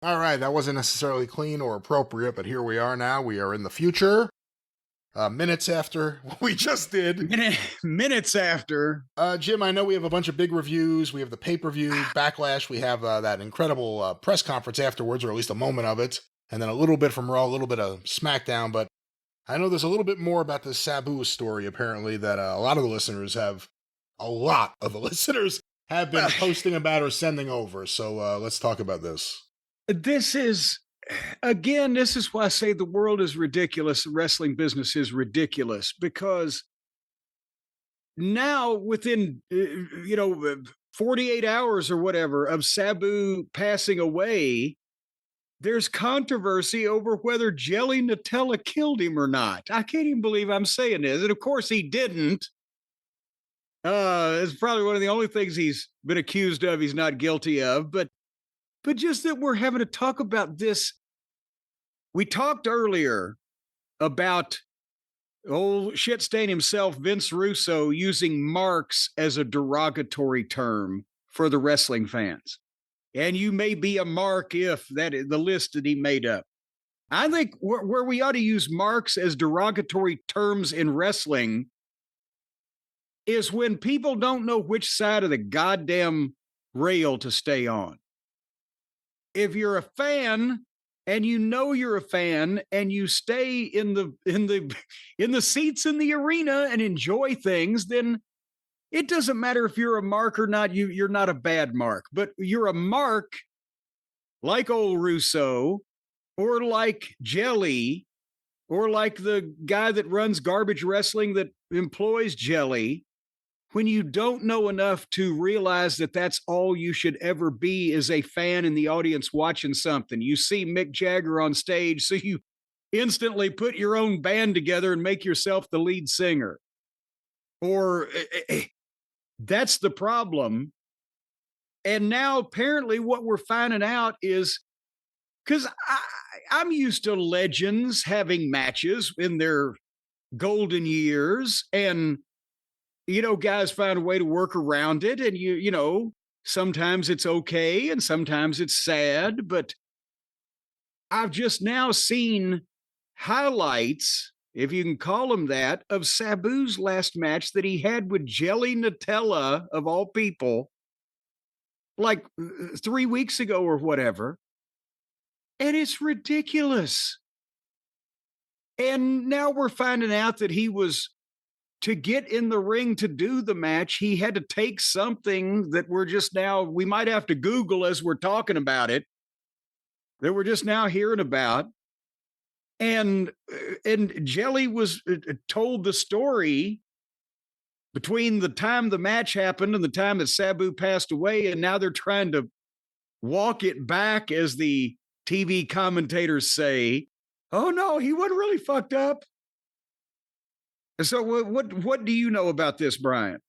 All right, that wasn't necessarily clean or appropriate, but here we are now. We are in the future, minutes after what we just did. Minutes after. Jim, I know we have a bunch of big reviews. We have the pay-per-view Backlash. We have that incredible press conference afterwards, or at least a moment of it. And then a little bit from Raw, a little bit of SmackDown. But I know there's a little bit more about this Sabu story, apparently, that a lot of the listeners have been posting about or sending over. So let's talk about this. This is why I say the world is ridiculous. The wrestling business is ridiculous because now within, 48 hours or whatever of Sabu passing away, there's controversy over whether Jelly Nutella killed him or not. I can't even believe I'm saying this. And of course he didn't. It's probably one of the only things he's been accused of he's not guilty of, but just that we're having to talk about this. We talked earlier about old shit stain himself, Vince Russo, using marks as a derogatory term for the wrestling fans. And you may be a mark if that is the list that he made up. I think where we ought to use marks as derogatory terms in wrestling is when people don't know which side of the goddamn rail to stay on. If you're a fan and you know you're a fan and you stay in the seats in the arena and enjoy things, then it doesn't matter if you're a mark or not. You're not a bad mark, but you're a mark like old Russo or like Jelly or like the guy that runs Garbage Wrestling that employs Jelly. When you don't know enough to realize that that's all you should ever be as a fan in the audience watching something. You see Mick Jagger on stage, so you instantly put your own band together and make yourself the lead singer. Or that's the problem. And now apparently what we're finding out is, because I'm used to legends having matches in their golden years, and guys find a way to work around it. And sometimes it's okay and sometimes it's sad, but I've just now seen highlights, if you can call them that, of Sabu's last match that he had with Jelly Nutella, of all people, like 3 weeks ago or whatever. And it's ridiculous. And now we're finding out that to get in the ring to do the match, he had to take something that we might have to Google as we're talking about it, that we're just now hearing about. And Jelly was told the story between the time the match happened and the time that Sabu passed away. And now they're trying to walk it back, as the TV commentators say. Oh no, he wasn't really fucked up. So what do you know about this, Brian?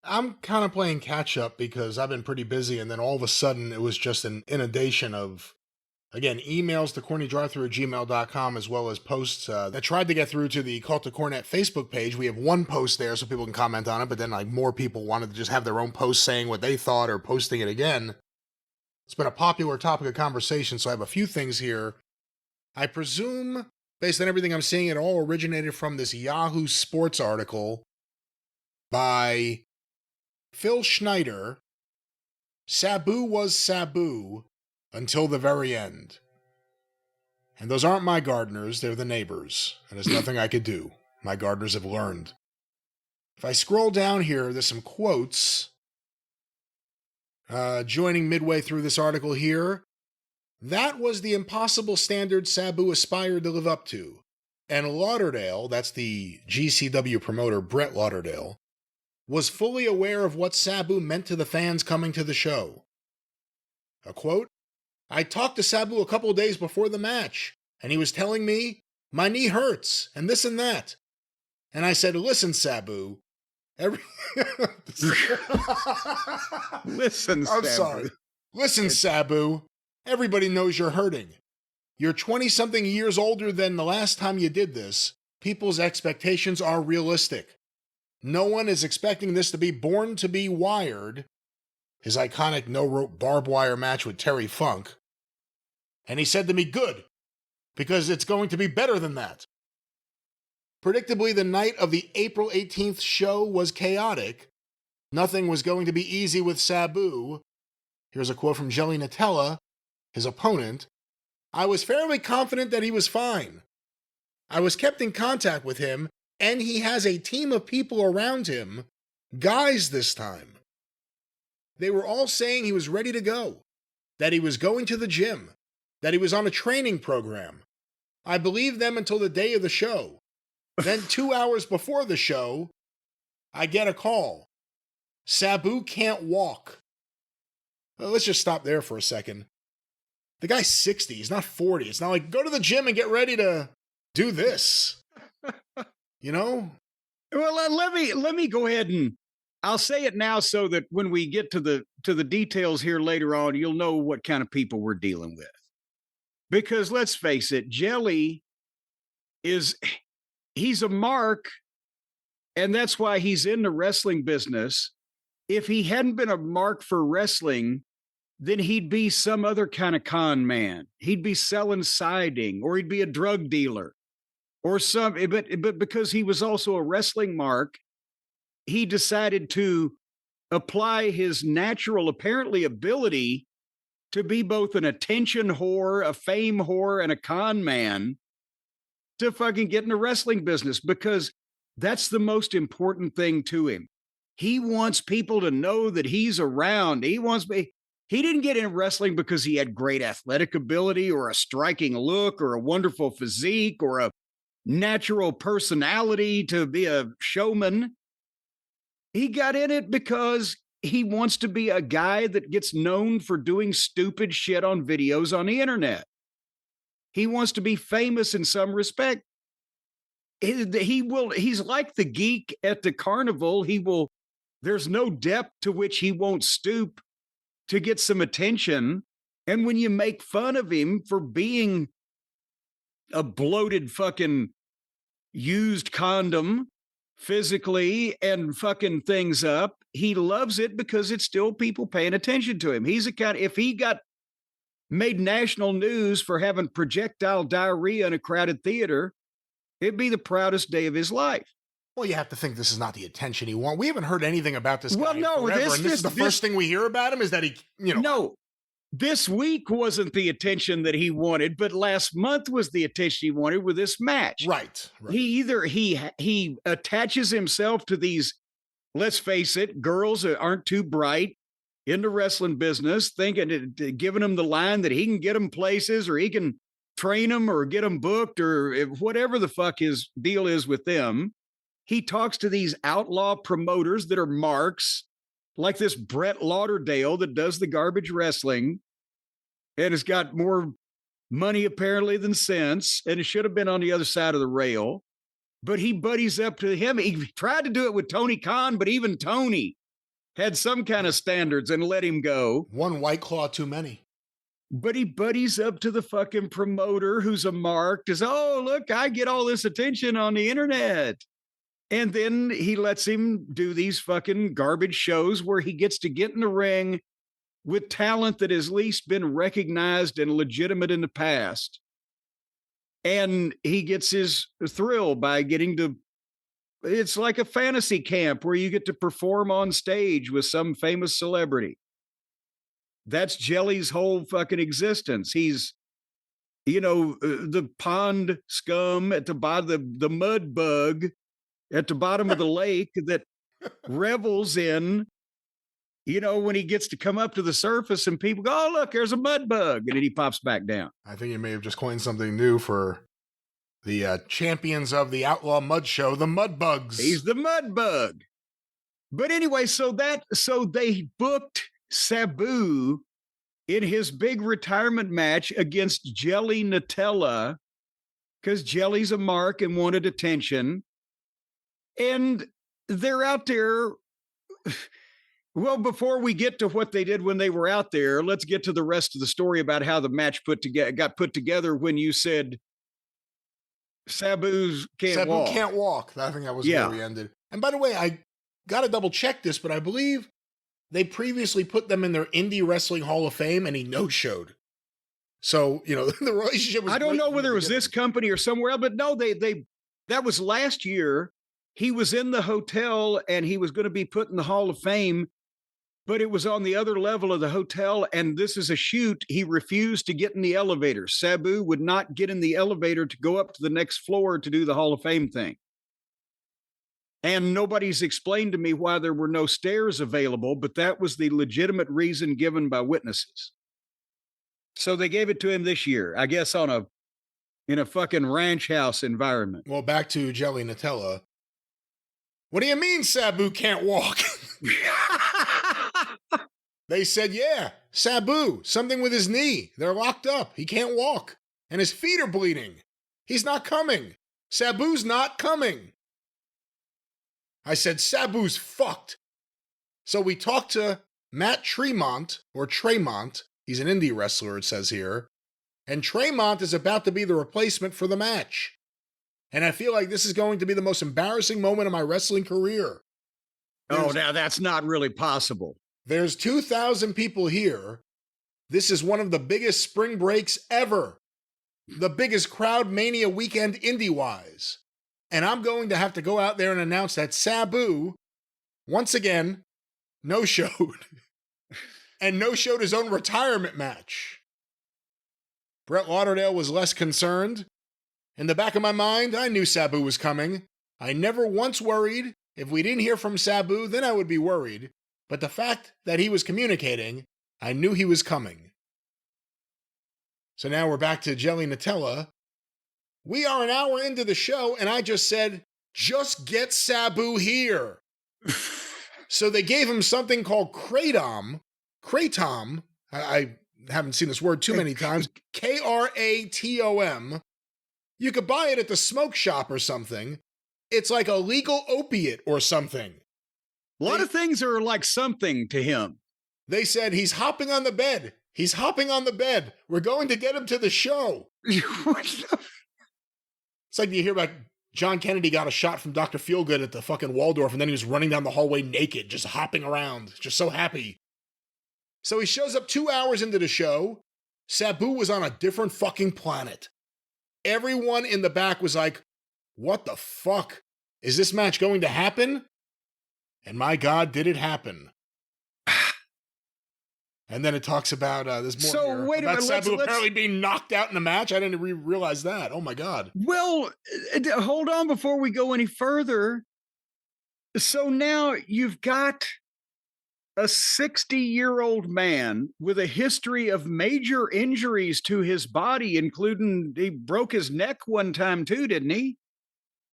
I'm kind of playing catch up because I've been pretty busy, and then all of a sudden it was just an inundation of, again, emails to CornyDriveThru@gmail.com, as well as posts that tried to get through to the Cult of Cornette Facebook page. We have one post there so people can comment on it, but then more people wanted to just have their own post saying what they thought or posting it again. It's been a popular topic of conversation, so I have a few things here. I presume, based on everything I'm seeing, it all originated from this Yahoo Sports article by Phil Schneider. Sabu was Sabu until the very end. And those aren't my gardeners, they're the neighbors, and there's nothing I could do. My gardeners have learned. If I scroll down here, there's some quotes. Joining midway through this article here. That was the impossible standard Sabu aspired to live up to. And Lauderdale, that's the GCW promoter Brett Lauderdale, was fully aware of what Sabu meant to the fans coming to the show. A quote, I talked to Sabu a couple days before the match, and he was telling me, my knee hurts, and this and that. And I said, listen, Sabu, Listen, I'm Sabu. sorry. Listen, Sabu. Everybody knows you're hurting. You're 20-something years older than the last time you did this. People's expectations are realistic. No one is expecting this to be Born to be Wired, his iconic no-rope barbed wire match with Terry Funk. And he said to me, good, because it's going to be better than that. Predictably, the night of the April 18th show was chaotic. Nothing was going to be easy with Sabu. Here's a quote from Jelly Nutella, his opponent. I was fairly confident that he was fine. I was kept in contact with him, and he has a team of people around him, guys this time. They were all saying he was ready to go, that he was going to the gym, that he was on a training program. I believed them until the day of the show. Then 2 hours before the show, I get a call. Sabu can't walk. Well, let's just stop there for a second. The guy's 60, he's not 40. It's not like, go to the gym and get ready to do this. You know? Well, let me go ahead and I'll say it now so that when we get to the details here later on, you'll know what kind of people we're dealing with. Because let's face it, Jelly he's a mark, and that's why he's in the wrestling business. If he hadn't been a mark for wrestling, then he'd be some other kind of con man. He'd be selling siding, or he'd be a drug dealer, or but because he was also a wrestling mark, he decided to apply his natural, apparently, ability to be both an attention whore, a fame whore, and a con man to fucking get in the wrestling business, because that's the most important thing to him. He wants people to know that he's around. He didn't get in wrestling because he had great athletic ability or a striking look or a wonderful physique or a natural personality to be a showman. He got in it because he wants to be a guy that gets known for doing stupid shit on videos on the internet. He wants to be famous in some respect. He's like the geek at the carnival. There's no depth to which he won't stoop to get some attention. And when you make fun of him for being a bloated fucking used condom physically and fucking things up, he loves it because it's still people paying attention to him. If he got made national news for having projectile diarrhea in a crowded theater, it'd be the proudest day of his life. Well, you have to think this is not the attention he wants. We haven't heard anything about this guy forever, and this is the first thing we hear about him is that he, No, this week wasn't the attention that he wanted, but last month was the attention he wanted with this match. Right. He attaches himself to these, let's face it, girls that aren't too bright in the wrestling business, giving them the line that he can get them places, or he can train them or get them booked, or whatever the fuck his deal is with them. He talks to these outlaw promoters that are marks, like this Brett Lauderdale that does the garbage wrestling and has got more money apparently than sense, and it should have been on the other side of the rail. But he buddies up to him. He tried to do it with Tony Khan, but even Tony had some kind of standards and let him go. One White Claw too many. But he buddies up to the fucking promoter who's a mark. Oh, look, I get all this attention on the internet. And then he lets him do these fucking garbage shows where he gets to get in the ring with talent that has at least been recognized and legitimate in the past. And he gets his thrill by getting to, it's like a fantasy camp where you get to perform on stage with some famous celebrity. That's Jelly's whole fucking existence. He's, the pond scum at the bottom, the mud bug at the bottom of the lake that revels in, when he gets to come up to the surface and people go, oh, look, there's a mud bug. And then he pops back down. I think you may have just coined something new for the champions of the Outlaw Mud Show, the Mud Bugs. He's the mud bug. But anyway, so they booked Sabu in his big retirement match against Jelly Nutella because Jelly's a mark and wanted attention. And they're out there. Well, before we get to what they did when they were out there, let's get to the rest of the story about how the match got put together when you said Sabu can't walk. I think that was where we ended. And by the way, I got to double check this, but I believe they previously put them in their Indie Wrestling Hall of Fame and he no-showed. So, the relationship was I don't great know from the whether it was this beginning. company or somewhere else, but no, that was last year. He was in the hotel and he was going to be put in the Hall of Fame, but it was on the other level of the hotel. And this is a shoot. He refused to get in the elevator. Sabu would not get in the elevator to go up to the next floor to do the Hall of Fame thing. And nobody's explained to me why there were no stairs available, but that was the legitimate reason given by witnesses. So they gave it to him this year, I guess, in a fucking ranch house environment. Well, back to Jelly Nutella. What do you mean Sabu can't walk? They said, yeah, Sabu, something with his knee. They're locked up. He can't walk. And his feet are bleeding. He's not coming. Sabu's not coming. I said, Sabu's fucked. So we talked to Matt Tremont, or Tremont. He's an indie wrestler, it says here. And Tremont is about to be the replacement for the match. And I feel like this is going to be the most embarrassing moment of my wrestling career. Now that's not really possible. There's 2,000 people here. This is one of the biggest spring breaks ever. The biggest crowd mania weekend indie-wise. And I'm going to have to go out there and announce that Sabu, once again, no-showed. And no-showed his own retirement match. Brett Lauderdale was less concerned. In the back of my mind, I knew Sabu was coming. I never once worried. If we didn't hear from Sabu, then I would be worried. But the fact that he was communicating, I knew he was coming. So now we're back to Jelly Nutella. We are an hour into the show, and I just said, just get Sabu here. So they gave him something called Kratom. Kratom, I haven't seen this word too many times. Kratom. You could buy it at the smoke shop or something. It's like a legal opiate or something. A lot of things are like something to him. They said, he's hopping on the bed. He's hopping on the bed. We're going to get him to the show. It's like you hear about John Kennedy got a shot from Dr. Feelgood at the fucking Waldorf, and then he was running down the hallway naked, just hopping around, just so happy. So he shows up 2 hours into the show. Sabu was on a different fucking planet. Everyone in the back was like, what the fuck? Is this match going to happen? And my God, did it happen. And then it talks about this more So wait a about minute, Sabu apparently being knocked out in a match. I didn't realize that. Oh my God. Well, hold on before we go any further. So now you've got a 60-year-old man with a history of major injuries to his body, including he broke his neck one time too, didn't he?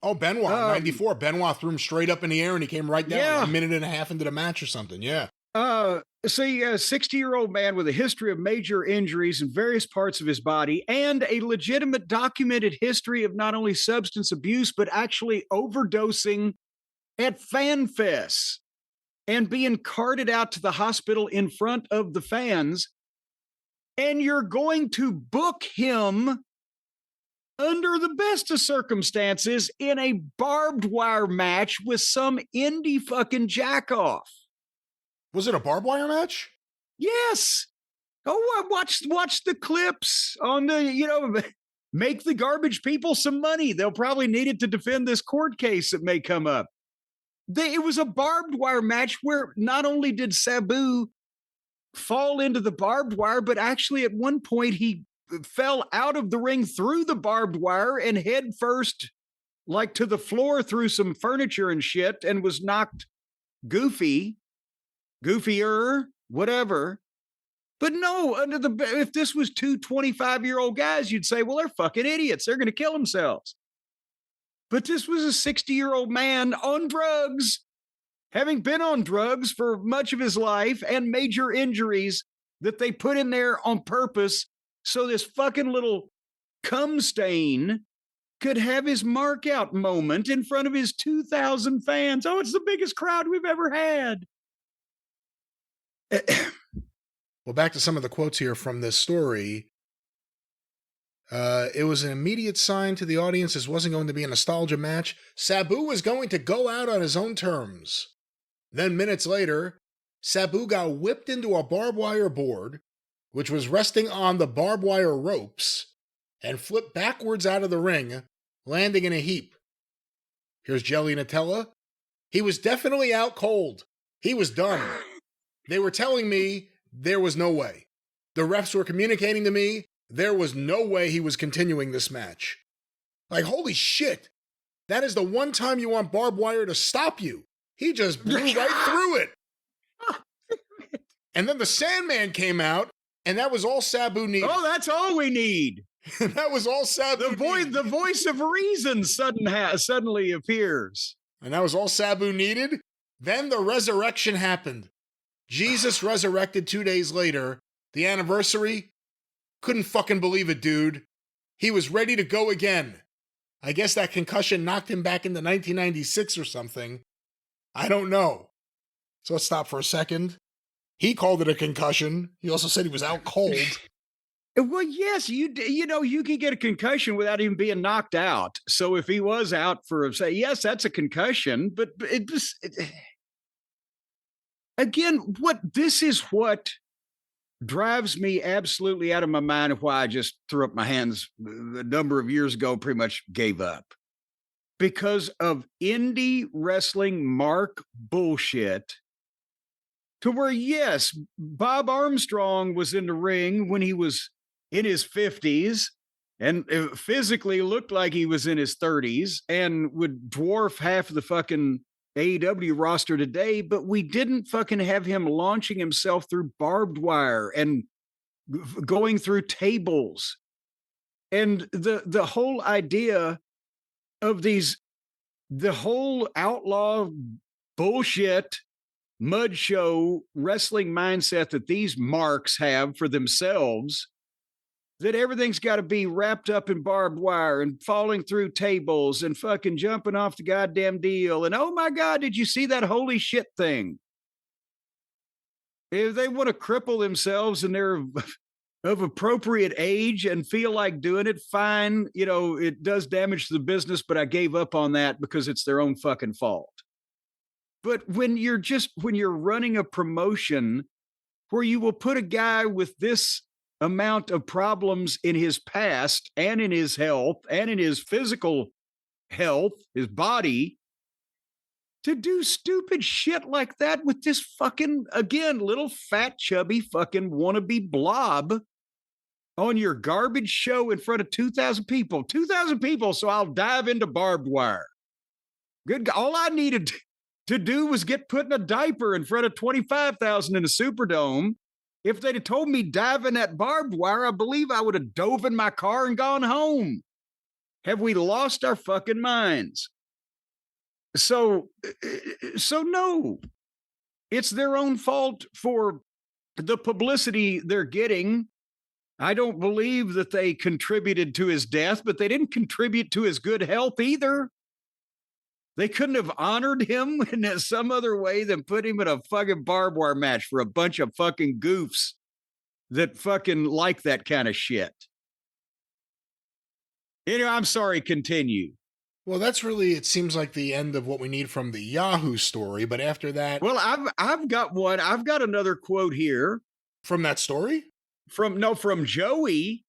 Oh, Benoit, 94. Benoit threw him straight up in the air and he came right down Yeah. like a minute and a half into the match or something. Yeah. See, a 60-year-old man with a history of major injuries in various parts of his body and a legitimate documented history of not only substance abuse, but actually overdosing at fan fests and being carted out to the hospital in front of the fans. And you're going to book him under the best of circumstances in a barbed wire match with some indie fucking jackoff. Was it a barbed wire match? Yes. Oh, I watch the clips on the, make the garbage people some money. They'll probably need it to defend this court case that may come up. It was a barbed wire match where not only did Sabu fall into the barbed wire, but actually at one point he fell out of the ring through the barbed wire and head first, like to the floor through some furniture and shit, and was knocked goofier, whatever. But no, if this was two 25-year-old guys, you'd say, well, they're fucking idiots. They're going to kill themselves. But this was a 60-year-old man on drugs, having been on drugs for much of his life and major injuries that they put in there on purpose so this fucking little cum stain could have his mark out moment in front of his 2,000 fans. Oh, it's the biggest crowd we've ever had. Well, back to some of the quotes here from this story. It was an immediate sign to the audience this wasn't going to be a nostalgia match. Sabu was going to go out on his own terms. Then minutes later, Sabu got whipped into a barbed wire board which was resting on the barbed wire ropes, and flipped backwards out of the ring, landing in a heap. Here's Jelly Nutella. He was definitely out cold. He was done. They were telling me there was no way. The refs were communicating to me there was no way he was continuing this match. Like, holy shit. That is the one time you want barbed wire to stop you. He just blew right through it. And then the Sandman came out, and that was all Sabu needed. Oh, that's all we need. That was all Sabu needed. The voice of reason suddenly appears. And that was all Sabu needed. Then the resurrection happened. Jesus resurrected 2 days later. The anniversary. Couldn't fucking believe it, dude. He was ready to go again. I guess that concussion knocked him back into 1996 or something. I don't know. So let's stop for a second. He called it a concussion. He also said he was out cold. Well, yes, you can get a concussion without even being knocked out. So if he was out for, say, yes, that's a concussion. But again, this is what drives me absolutely out of my mind of why I just threw up my hands a number of years ago, pretty much gave up. Because of indie wrestling mark bullshit. To where, yes, Bob Armstrong was in the ring when he was in his 50s and physically looked like he was in his 30s and would dwarf half of the fucking AEW roster today, but we didn't fucking have him launching himself through barbed wire and going through tables. And the whole idea of the whole outlaw bullshit mud show wrestling mindset that these marks have for themselves, that everything's got to be wrapped up in barbed wire and falling through tables and fucking jumping off the goddamn deal. And oh my God, did you see that holy shit thing? If they want to cripple themselves and they're of appropriate age and feel like doing it, fine. You know, it does damage to the business, but I gave up on that because it's their own fucking fault. But when you're running a promotion where you will put a guy with this amount of problems in his past and in his health and in his physical health, his body, to do stupid shit like that with this fucking, again, little fat, chubby fucking wannabe blob on your garbage show in front of 2,000 people. 2,000 people, so I'll dive into barbed wire. Good. All I needed to do was get put in a diaper in front of 25,000 in a Superdome. If they'd have told me dive in that barbed wire, I believe I would have dove in my car and gone home. Have we lost our fucking minds? So no, it's their own fault for the publicity they're getting. I don't believe that they contributed to his death, but they didn't contribute to his good health either. They couldn't have honored him in some other way than put him in a fucking barbed wire match for a bunch of fucking goofs that fucking like that kind of shit. Anyway, I'm sorry, continue. Well, that's really, it seems like the end of what we need from the Yahoo story, but after that... Well, I've got one. I've got another quote here. From that story? From Joey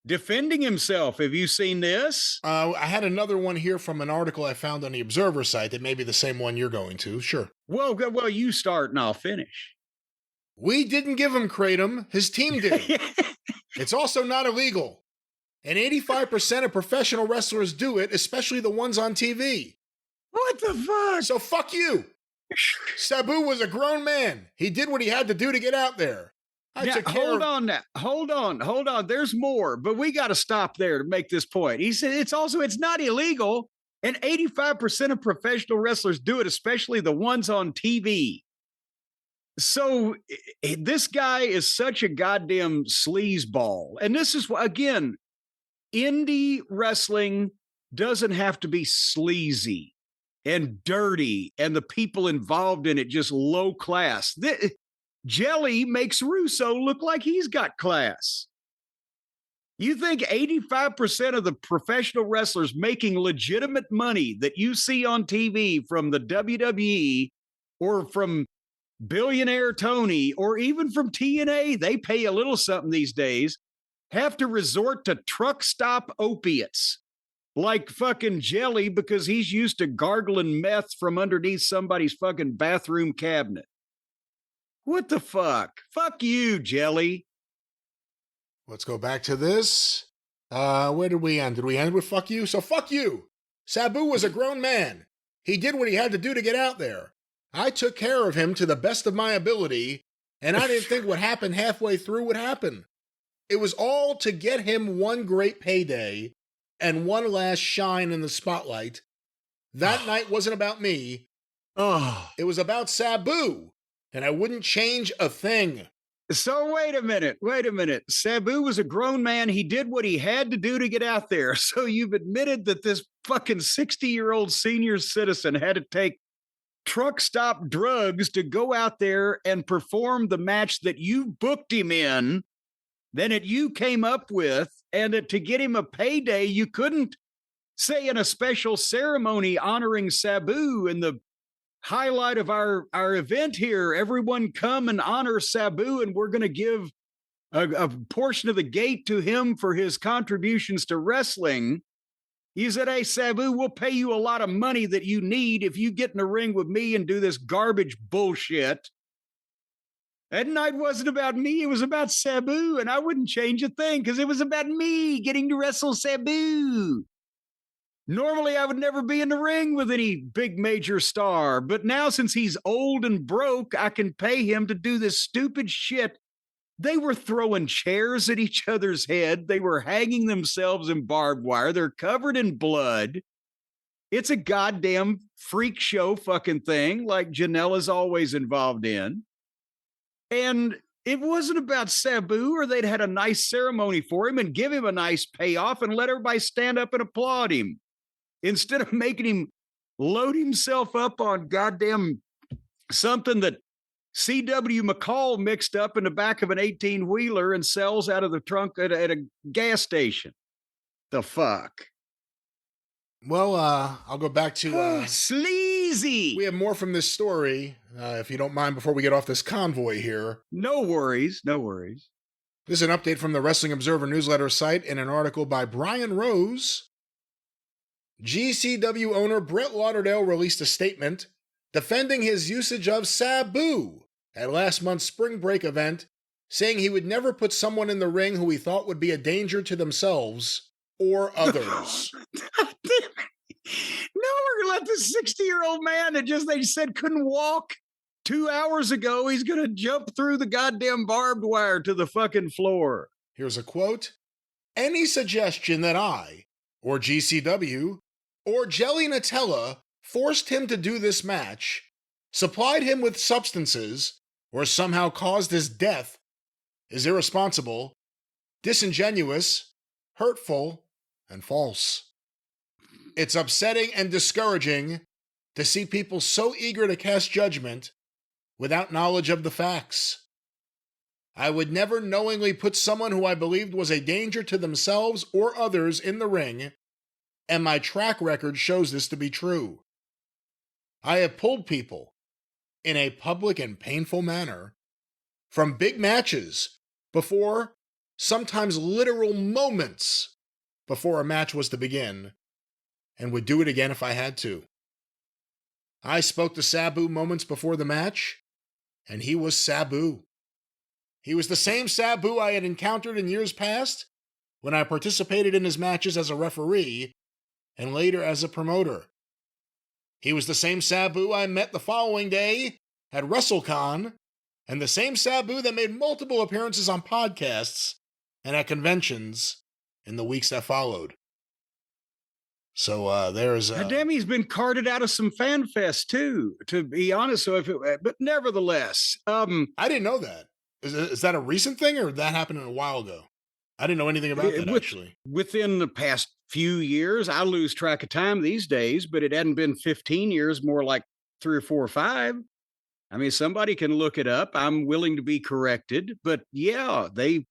defending himself. Have you seen this? I had another one here from an article I found on the Observer site that may be the same one you're going to. Sure. Well, you start and I'll finish. We didn't give him kratom. His team did. It's also not illegal. And 85% of professional wrestlers do it, especially the ones on TV. What the fuck? So fuck you. Sabu was a grown man. He did what he had to do to get out there. Hold on. There's more, but we got to stop there to make this point. He said it's not illegal, and 85% of professional wrestlers do it, especially the ones on TV. So this guy is such a goddamn sleazeball. And this is, again, indie wrestling doesn't have to be sleazy and dirty and the people involved in it just low class. Jelly makes Russo look like he's got class. You think 85% of the professional wrestlers making legitimate money that you see on TV from the WWE or from billionaire Tony, or even from TNA, they pay a little something these days, have to resort to truck stop opiates like fucking Jelly because he's used to gargling meth from underneath somebody's fucking bathroom cabinet. What the fuck? Fuck you, Jelly. Let's go back to this. Where did we end? Did we end with fuck you? So fuck you. Sabu was a grown man. He did what he had to do to get out there. I took care of him to the best of my ability, and I didn't think what happened halfway through would happen. It was all to get him one great payday and one last shine in the spotlight. That night wasn't about me. It was about Sabu, and I wouldn't change a thing. So wait a minute. Sabu was a grown man. He did what he had to do to get out there. So you've admitted that this fucking 60-year-old senior citizen had to take truck stop drugs to go out there and perform the match that you booked him in, then that you came up with, and that to get him a payday, you couldn't say in a special ceremony honoring Sabu in the highlight of our event here, everyone come and honor Sabu, and we're going to give a portion of the gate to him for his contributions to wrestling. He said, hey, Sabu, we'll pay you a lot of money that you need if you get in the ring with me and do this garbage bullshit. That night wasn't about me. It was about Sabu, and I wouldn't change a thing because it was about me getting to wrestle Sabu. Normally, I would never be in the ring with any big major star, but now since he's old and broke, I can pay him to do this stupid shit. They were throwing chairs at each other's head. They were hanging themselves in barbed wire. They're covered in blood. It's a goddamn freak show fucking thing like Janela's always involved in. And it wasn't about Sabu, or they'd had a nice ceremony for him and give him a nice payoff and let everybody stand up and applaud him. Instead of making him load himself up on goddamn something that C.W. McCall mixed up in the back of an 18-wheeler and sells out of the trunk at a gas station. The fuck? Well, I'll go back to... sleazy! We have more from this story, if you don't mind, before we get off this convoy here. No worries. This is an update from the Wrestling Observer newsletter site in an article by Brian Rose. GCW owner Brett Lauderdale released a statement defending his usage of Sabu at last month's spring break event, saying he would never put someone in the ring who he thought would be a danger to themselves or others. No, we're gonna let this 60-year-old man that they said couldn't walk 2 hours ago, he's gonna jump through the goddamn barbed wire to the fucking floor. Here's a quote. Any suggestion that I, or GCW, or Jelly Nutella forced him to do this match, supplied him with substances, or somehow caused his death is irresponsible, disingenuous, hurtful, and false. It's upsetting and discouraging to see people so eager to cast judgment without knowledge of the facts. I would never knowingly put someone who I believed was a danger to themselves or others in the ring, and my track record shows this to be true. I have pulled people, in a public and painful manner, from big matches before, sometimes literal moments before a match was to begin, and would do it again if I had to. I spoke to Sabu moments before the match, and he was Sabu. He was the same Sabu I had encountered in years past when I participated in his matches as a referee and later as a promoter. He was the same Sabu I met the following day at WrestleCon, and the same Sabu that made multiple appearances on podcasts and at conventions in the weeks that followed. So there's... He's been carted out of some fan fest too, to be honest. So but nevertheless... I didn't know that. Is that a recent thing, or that happened a while ago? I didn't know anything about that, actually. Within the past few years, I lose track of time these days, but it hadn't been 15 years, more like 3 or 4 or 5. I mean, somebody can look it up. I'm willing to be corrected. But yeah, they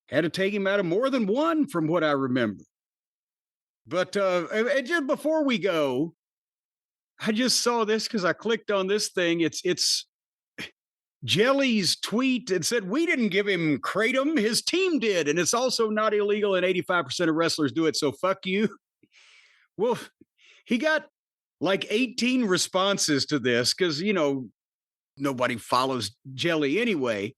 had to take him out of more than one from what I remember. But just before we go, I just saw this because I clicked on this thing. It's Jelly's tweet and said, "We didn't give him kratom, his team did. And it's also not illegal, and 85% of wrestlers do it. So fuck you." Well, he got like 18 responses to this because, nobody follows Jelly anyway.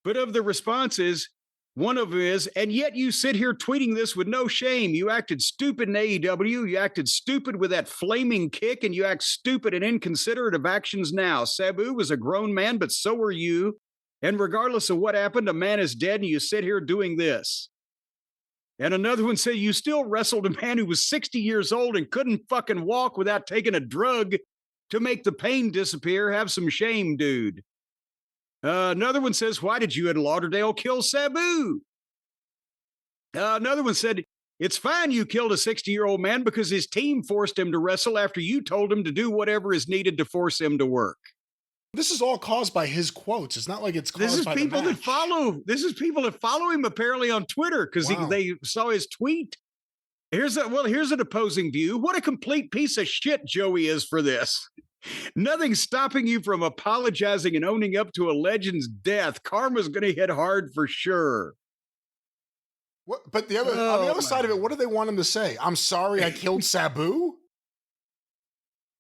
But of the responses, one of them is, "And yet you sit here tweeting this with no shame. You acted stupid in AEW. You acted stupid with that flaming kick, and you act stupid and inconsiderate of actions now. Sabu was a grown man, but so are you. And regardless of what happened, a man is dead, and you sit here doing this." And another one said, "You still wrestled a man who was 60 years old and couldn't fucking walk without taking a drug to make the pain disappear. Have some shame, dude." Another one says, "Why did you at Lauderdale kill Sabu?" Another one said, "It's fine you killed a 60-year-old man because his team forced him to wrestle after you told him to do whatever is needed to force him to work." This is all caused by his quotes. It's not like it's caused This is by people the that match. follow. This is people that follow him apparently on Twitter because Wow. they saw his tweet. Here's an opposing view. What a complete piece of shit Joey is for this. Nothing's stopping you from apologizing and owning up to a legend's death. Karma's going to hit hard for sure. What, but on the other side of it, what do they want him to say? "I'm sorry I killed Sabu"?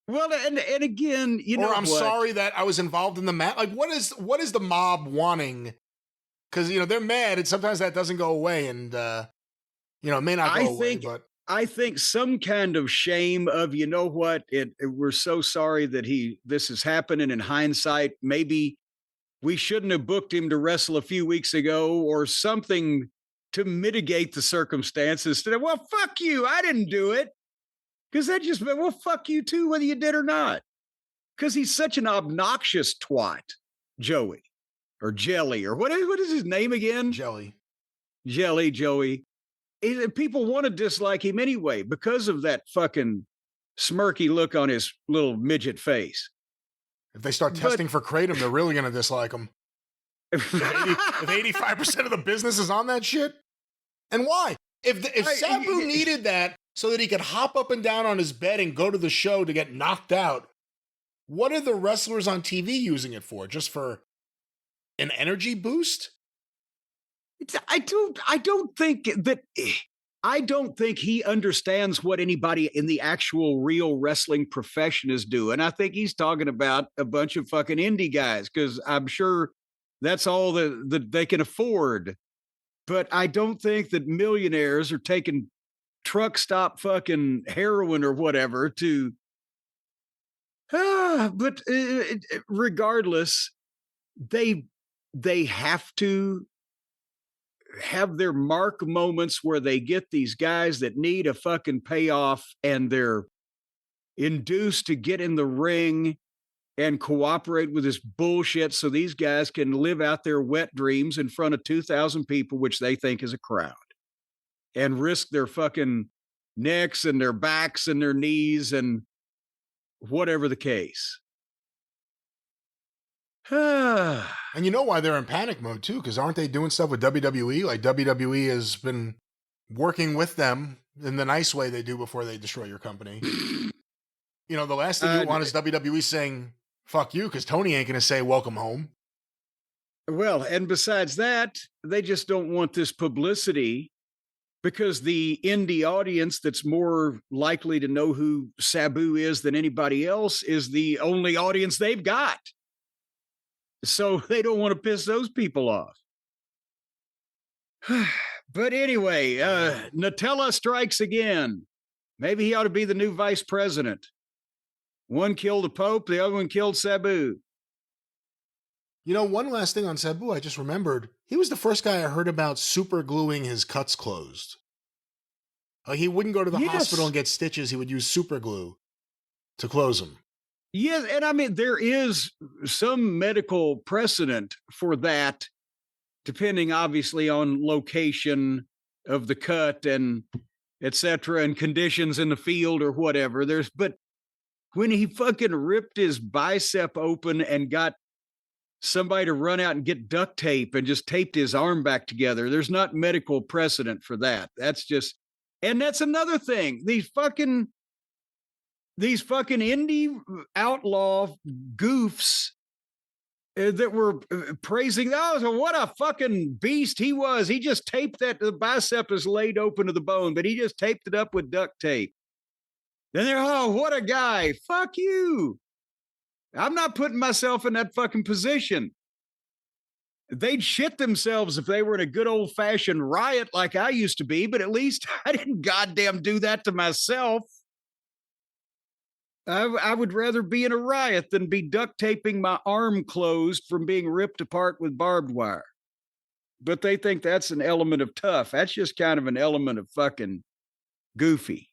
Well, and again, Or "I'm sorry that I was involved in the match"? Like, what is the mob wanting? Because, they're mad, and sometimes that doesn't go away, and, it may not go away, but... I think some kind of shame of, we're so sorry that this is happening. In hindsight, maybe we shouldn't have booked him to wrestle a few weeks ago or something to mitigate the circumstances. Instead of, "Well, fuck you, I didn't do it." Because that just meant, well, fuck you too, whether you did or not. Because he's such an obnoxious twat, Joey, or Jelly, or what is his name again? Jelly, Joey. People want to dislike him anyway because of that fucking smirky look on his little midget face. If they start testing for kratom, they're really going to dislike him. If 85% of the business is on that shit? And why? If Sabu needed that so that he could hop up and down on his bed and go to the show to get knocked out, what are the wrestlers on TV using it for? Just for an energy boost? I don't think he understands what anybody in the actual real wrestling profession is doing. I think he's talking about a bunch of fucking indie guys because I'm sure that's all that they can afford. But I don't think that millionaires are taking truck stop fucking heroin or whatever to. But regardless, they have to have their mark moments where they get these guys that need a fucking payoff and they're induced to get in the ring and cooperate with this bullshit so these guys can live out their wet dreams in front of 2,000 people, which they think is a crowd, and risk their fucking necks and their backs and their knees and whatever the case. And you know why they're in panic mode too, because aren't they doing stuff with WWE? Like WWE has been working with them in the nice way they do before they destroy your company. The last thing you want is WWE saying, "Fuck you," because Tony ain't going to say "welcome home." Well, and besides that, they just don't want this publicity because the indie audience that's more likely to know who Sabu is than anybody else is the only audience they've got. So they don't want to piss those people off. But anyway, Nutella strikes again. Maybe he ought to be the new vice president. One killed the Pope, the other one killed Sabu. One last thing on Sabu, I just remembered. He was the first guy I heard about super gluing his cuts closed. He wouldn't go to the hospital and get stitches. He would use super glue to close them. Yes, and I mean, there is some medical precedent for that, depending obviously on location of the cut and et cetera, and conditions in the field or whatever. But when he fucking ripped his bicep open and got somebody to run out and get duct tape and just taped his arm back together, there's not medical precedent for that. That's just, and that's another thing. These fucking indie outlaw goofs that were praising, oh, so what a fucking beast he was. He just taped that, the bicep is laid open to the bone, but he just taped it up with duct tape. Then they're, oh, what a guy. Fuck you. I'm not putting myself in that fucking position. They'd shit themselves if they were in a good old fashioned riot like I used to be, but at least I didn't goddamn do that to myself. I would rather be in a riot than be duct taping my arm closed from being ripped apart with barbed wire. But they think that's an element of tough. That's just kind of an element of fucking goofy.